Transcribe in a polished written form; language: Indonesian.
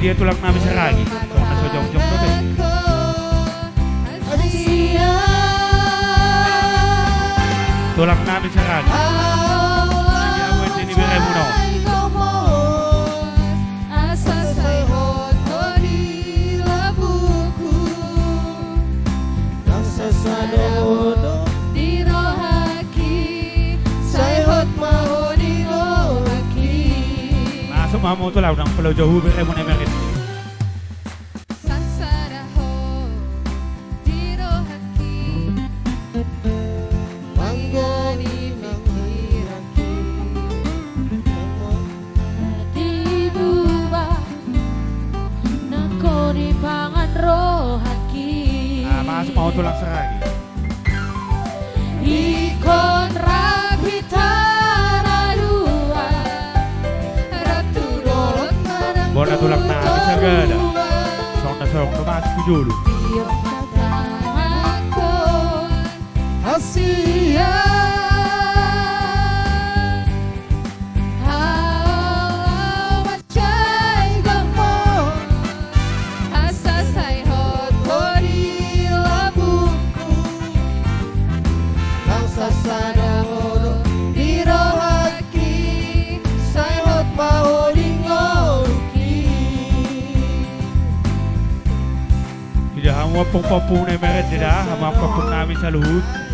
dia tulang namin sa ragi. So, nasojong-jong to be. Tulang namin sa ragi. Sige, awet din ibigay mo na. Masuk mamu tu lah udang pulau jauh ibigay mo na merit. Masuk mau tulang seragi. Ikon raghitara dua ratu dolot Bona tulang namin sa gada. Sok na sok na masuk ko dulu. Asia Tidak hama pong-pong na merit nila, hama pong namin sa luhut.